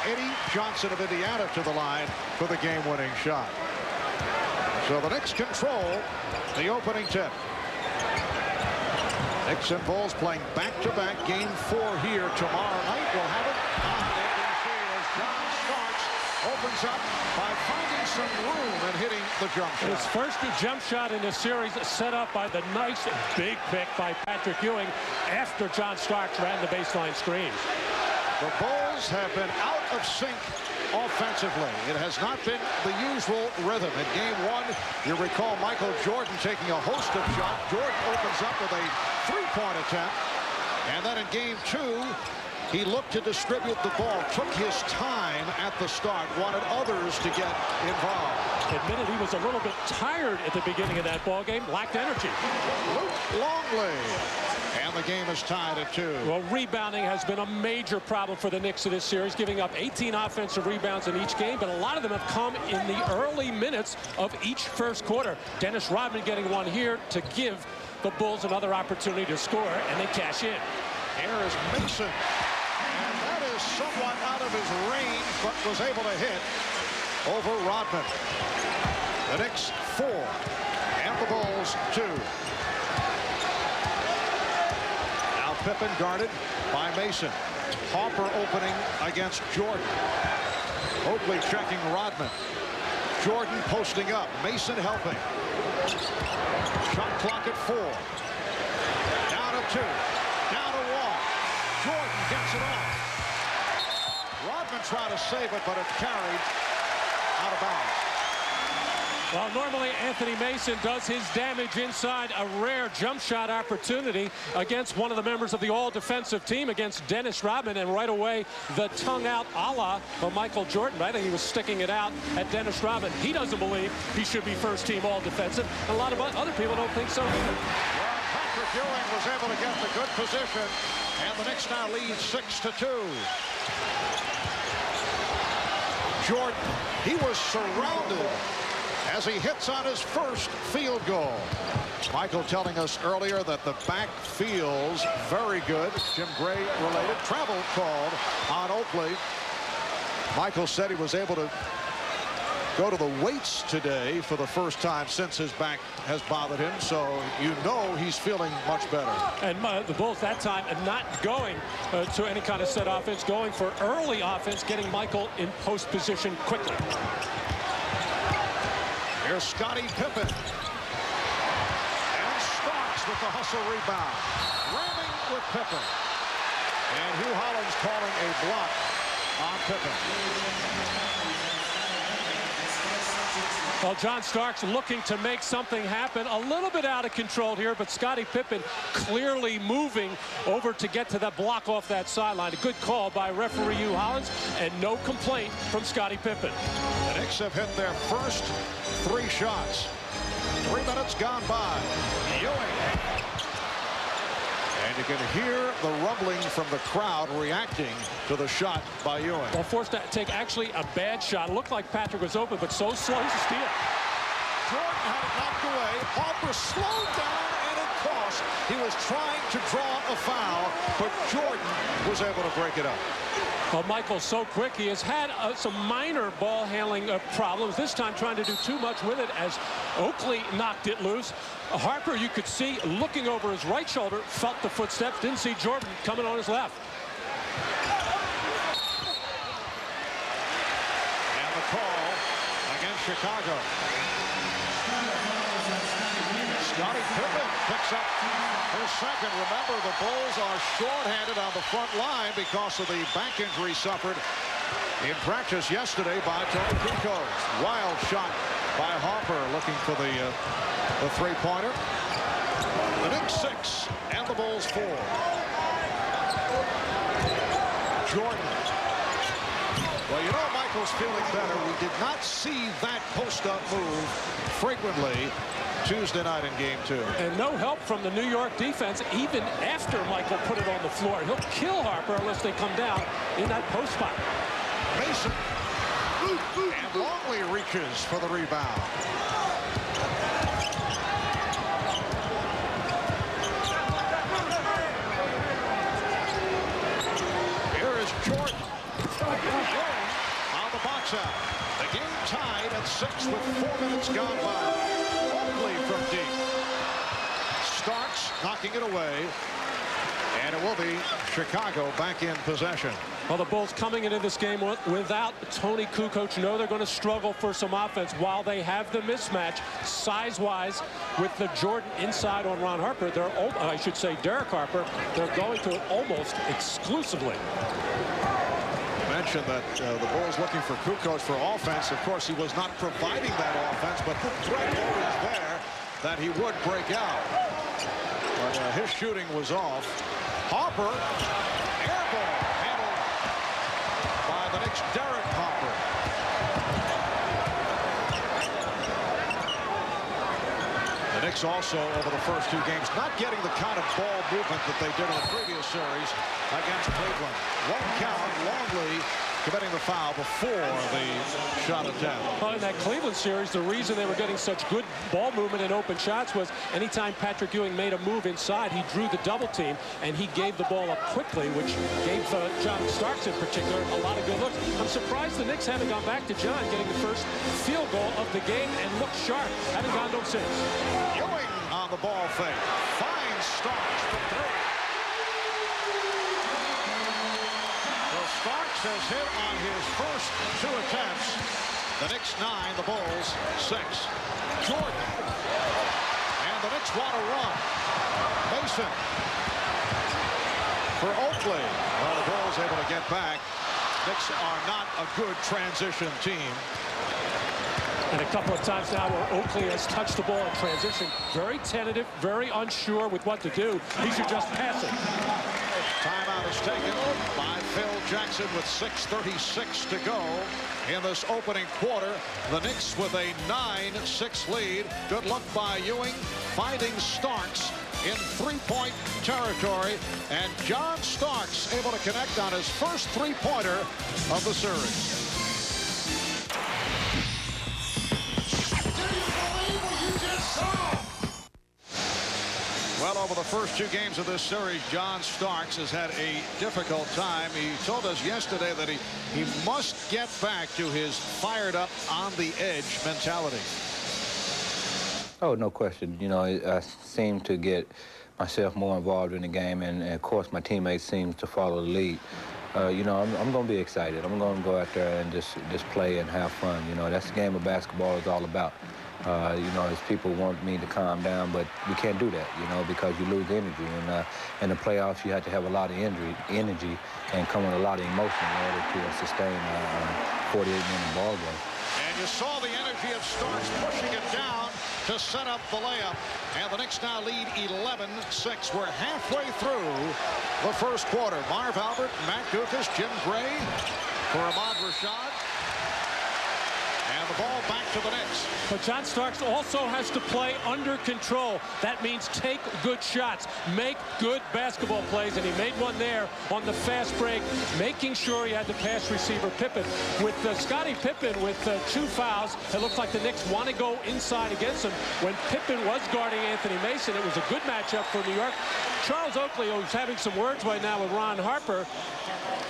Eddie Johnson of Indiana to the line for the game-winning shot. So the Knicks control the opening tip. Knicks and Bulls playing back-to-back game 4 here tomorrow night. We'll have it on ABC as John Starks opens up by finding some room and hitting the jump shot. His first jump shot in the series set up by the nice big pick by Patrick Ewing after John Starks ran the baseline screens. The Bulls have been out of sync offensively. It has not been the usual rhythm. In game 1, you recall Michael Jordan taking a host of shots. Jordan opens up with a three-point attempt. And then in game 2, he looked to distribute the ball, took his time at the start, wanted others to get involved. Admitted he was a little bit tired at the beginning of that ball game, lacked energy. Luke Longley. And the game is tied at 2. Well, rebounding has been a major problem for the Knicks in this series, giving up 18 offensive rebounds in each game, but a lot of them have come in the early minutes of each first quarter. Dennis Rodman getting one here to give the Bulls another opportunity to score, and they cash in. Here is Mason. And that is somewhat out of his range, but was able to hit over Rodman. The Knicks 4 and the Bulls 2. Pippen guarded by Mason. Harper opening against Jordan. Oakley checking Rodman. Jordan posting up. Mason helping. Shot clock at 4. Down to 2. Down to 1. Jordan gets it off. Rodman tried to save it, but it carried out of bounds. Well, normally Anthony Mason does his damage inside a rare jump shot opportunity against one of the members of the all-defensive team against Dennis Rodman, and right away the tongue-out a la of Michael Jordan. I think he was sticking it out at Dennis Rodman. He doesn't believe he should be first-team all-defensive. A lot of other people don't think so either. Well, Patrick Ewing was able to get the good position, and the Knicks now lead 6-2. Jordan, he was surrounded as he hits on his first field goal. Michael telling us earlier that the back feels very good. Jim Gray related. Travel called on Oakley. Michael said he was able to go to the weights today for the first time since his back has bothered him, so you know he's feeling much better. And the Bulls that time not going to any kind of set offense, going for early offense, getting Michael in post position quickly. Here's Scottie Pippen. And Starks with the hustle rebound. Ramming with Pippen. And Hugh Hollins calling a block on Pippen. Well, John Starks looking to make something happen. A little bit out of control here, but Scottie Pippen clearly moving over to get to that block off that sideline. A good call by referee Hugh Hollins, and no complaint from Scottie Pippen. The Knicks have hit their first 3 shots. 3 minutes gone by. Ewing. And you can hear the rumbling from the crowd reacting to the shot by Ewing. Well, forced to take actually a bad shot. It looked like Patrick was open, but so slow to steal. Jordan had it knocked away. Harper slowed down, and it cost. He was trying to draw a foul, but Jordan was able to break it up. Well, Michael's so quick. He has had some minor ball handling problems. This time trying to do too much with it as Oakley knocked it loose. Harper, you could see, looking over his right shoulder, felt the footsteps, didn't see Jordan coming on his left. And the call against Chicago. Scottie Pippen picks up his second. Remember, the Bulls are shorthanded on the front line because of the back injury suffered in practice yesterday by Tony Kukoc. Wild shot by Harper looking for the three-pointer. The Knicks 6 and the Bulls 4. Jordan. Well, you know Michael's feeling better. We did not see that post-up move frequently Tuesday night in game 2. And no help from the New York defense even after Michael put it on the floor. He'll kill Harper unless they come down in that post spot. Mason. And Longley reaches for the rebound. Here is Jordan. the box out. The game tied at 6 with 4 minutes gone by. Oakley from deep. Starks knocking it away. And it will be Chicago back in possession. Well, the Bulls coming into this game without Tony Kukoc know they're going to struggle for some offense while they have the mismatch size-wise with the Jordan inside on Ron Harper. I should say Derek Harper. They're going to it almost exclusively. You mentioned that the Bulls looking for Kukoc for offense. Of course, he was not providing that offense, but the threat always there that he would break out. But his shooting was off. Harper, air ball, handled by the Knicks' Derek Harper. The Knicks also, over the first 2 games, not getting the kind of ball movement that they did in the previous series against Cleveland. 1 count, Longley committing the foul before the shot attempt. Well, in that Cleveland series, the reason they were getting such good ball movement and open shots was anytime Patrick Ewing made a move inside, he drew the double team, and he gave the ball up quickly, which gave John Starks in particular a lot of good looks. I'm surprised the Knicks haven't gone back to John getting the first field goal of the game and looked sharp. Haven't gone to him since. Ewing on the ball fake. Finds Starks for 3. Starks has hit on his first 2 attempts. The Knicks 9, the Bulls 6. Jordan. And the Knicks want to run. Mason. For Oakley. Well, the Bulls able to get back. Knicks are not a good transition team. And a couple of times now where Oakley has touched the ball in transition. Very tentative, very unsure with what to do. He should just pass it. Timeout is taken by Phil Jackson with 6:36 to go in this opening quarter. The Knicks with a 9-6 lead. Good look by Ewing, finding Starks in 3-point territory. And John Starks able to connect on his first 3-pointer of the series. Well, over the first 2 games of this series, John Starks has had a difficult time. He told us yesterday that he must get back to his fired up, on the edge mentality. Oh, no question. You know, I seem to get myself more involved in the game, and of course my teammates seem to follow the lead. You know, I'm going to be excited. I'm going to go out there and just play and have fun. You know, that's the game of basketball is all about. You know, as people want me to calm down, but we can't do that, you know, because you lose energy. And in the playoffs, you have to have a lot of energy and come with a lot of emotion in order to sustain a 48-minute ball game. And you saw the energy of Starks pushing it down to set up the layup. And the Knicks now lead 11-6. We're halfway through the first quarter. Marv Albert, Matt Dukas, Jim Gray for Ahmad Rashad. And the ball back to the Knicks. But John Starks also has to play under control. That means take good shots, make good basketball plays, and he made one there on the fast break, making sure he had the pass receiver Pippen. With Scottie Pippen with 2 fouls, it looks like the Knicks want to go inside against him. When Pippen was guarding Anthony Mason, it was a good matchup for New York. Charles Oakley, who's having some words right now with Ron Harper,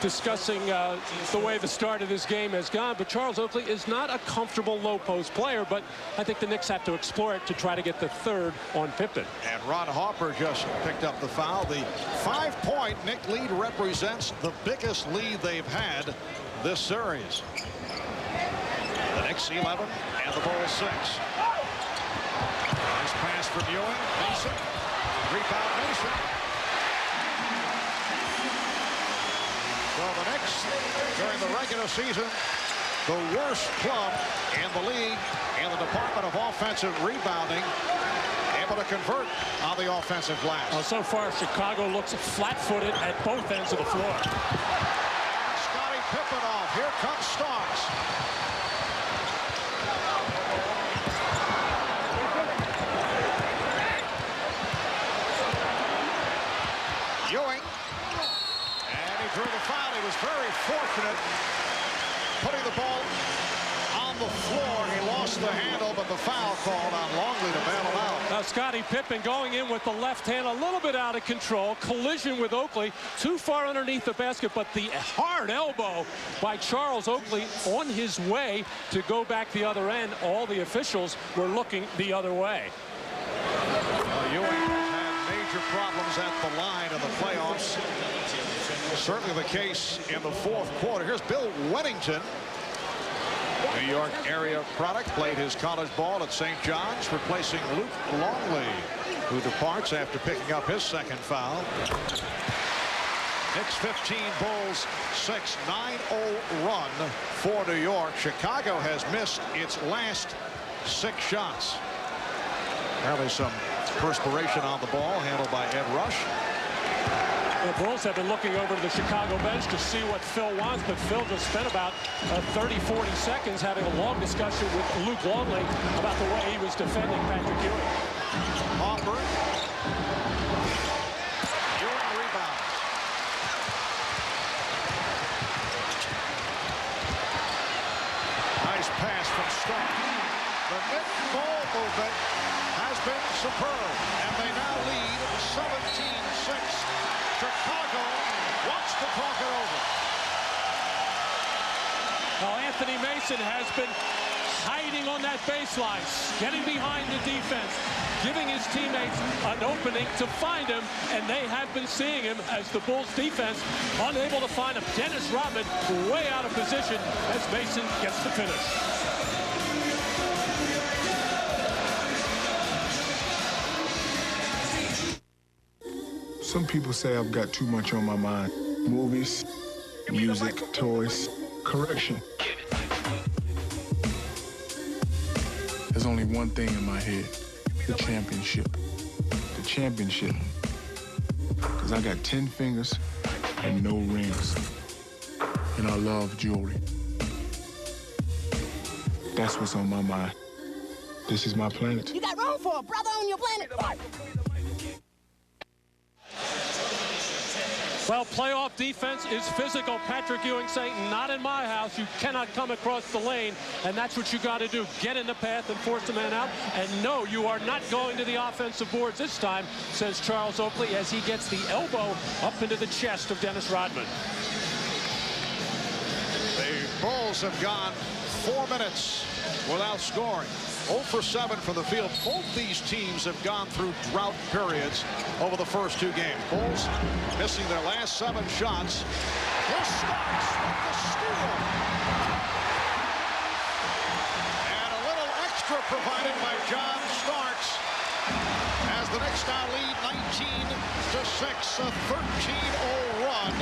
discussing the way the start of this game has gone. But Charles Oakley is not a comfortable low-post player, but I think the Knicks have to explore it to try to get the 3rd on Pippen. And Ron Harper just picked up the foul. The 5-point Knick lead represents the biggest lead they've had this series. The Knicks 11 and the Bulls 6. Nice pass from Ewing. Mason. Rebound Mason. Well, the Knicks, during the regular season, the worst club in the league in the department of offensive rebounding, able to convert on the offensive glass. Well, so far, Chicago looks flat-footed at both ends of the floor. Scottie Pippen off. Here comes Starks. Ewing. And he drew the foul. He was very fortunate putting the ball on the floor. He lost the handle, but the foul called on Longley to bail him out. Scottie Pippen going in with the left hand, a little bit out of control. Collision with Oakley, too far underneath the basket, but the hard elbow by Charles Oakley on his way to go back the other end. All the officials were looking the other way. Ewing had major problems at the line in the playoffs. Certainly the case in the fourth quarter. Here's Bill Weddington. New York area product, played his college ball at St. John's, replacing Luke Longley, who departs after picking up his second foul. Knicks 15, Bulls 6, 9-0 run for New York. Chicago has missed its last 6 shots. Apparently some perspiration on the ball, handled by Ed Rush. The Bulls have been looking over to the Chicago bench to see what Phil wants, but Phil just spent about 30-40 seconds having a long discussion with Luke Longley about the way he was defending Patrick Ewing. Hopper. Ewing rebounds. Nice pass from Stark. The Knicks ball movement has been superb, and they now lead 17-6. Chicago wants to talk it over. Well, Anthony Mason has been hiding on that baseline, getting behind the defense, giving his teammates an opening to find him, and they have been seeing him as the Bulls defense unable to find him. Dennis Rodman way out of position as Mason gets the finish. Some people say I've got too much on my mind. Movies, music, toys, correction. There's only one thing in my head, the championship. The championship. Because I got 10 fingers and no rings. And I love jewelry. That's what's on my mind. This is my planet. You got room for a brother on your planet. Well, playoff defense is physical. Patrick Ewing saying, not in my house. You cannot come across the lane, and that's what you got to do. Get in the path and force the man out. And no, you are not going to the offensive boards this time, says Charles Oakley, as he gets the elbow up into the chest of Dennis Rodman. The Bulls have gone 4 minutes without scoring. 0 for 7 from the field. Both these teams have gone through drought periods over the first 2 games. Bulls missing their last 7 shots. Here's Starks with the steal. And a little extra provided by John Starks as the Knicks now lead 19-6. A 13-0 run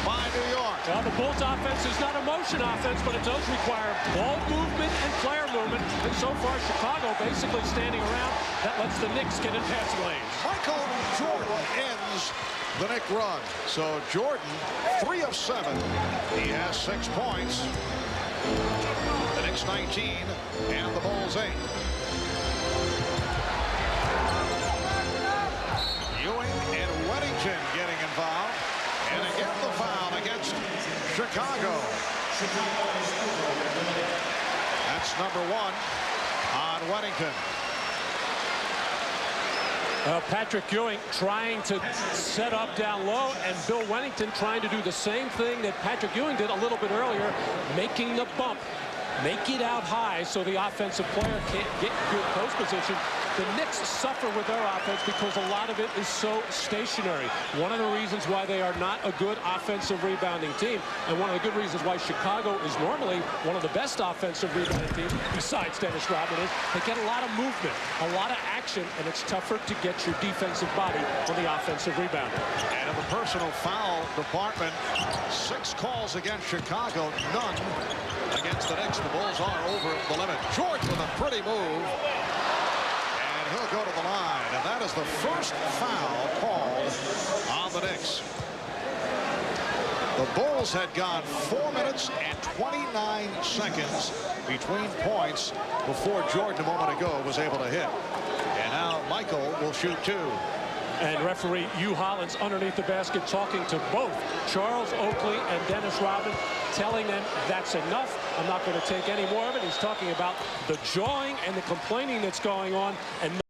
by New York. Well, the Bulls offense is not a motion offense, but it does require ball movement and player movement. And so far, Chicago basically standing around. That lets the Knicks get in passing lanes. Michael Jordan ends the Knick run. So Jordan, 3 of 7. He has 6 points. The Knicks 19 and the Bulls 8. Ewing and Weddington getting involved. And again the foul against Chicago. That's number 1 on Weddington. Patrick Ewing trying to set up down low, and Bill Weddington trying to do the same thing that Patrick Ewing did a little bit earlier, making the bump. Make it out high so the offensive player can't get good post position. The Knicks suffer with their offense because a lot of it is so stationary. One of the reasons why they are not a good offensive rebounding team, and one of the good reasons why Chicago is normally one of the best offensive rebounding teams, besides Dennis Rodman, is they get a lot of movement, a lot of action, and it's tougher to get your defensive body on the offensive rebounding. And in the personal foul department, 6 calls against Chicago, none against the Knicks. The Bulls are over the limit. Jordan with a pretty move. And he'll go to the line. And that is the first foul called on the Knicks. The Bulls had gone 4 minutes and 29 seconds between points before Jordan a moment ago was able to hit. And now Michael will shoot 2. And referee Hugh Hollins underneath the basket talking to both Charles Oakley and Dennis Rodman, telling them that's enough. I'm not going to take any more of it. He's talking about the jawing and the complaining that's going on. And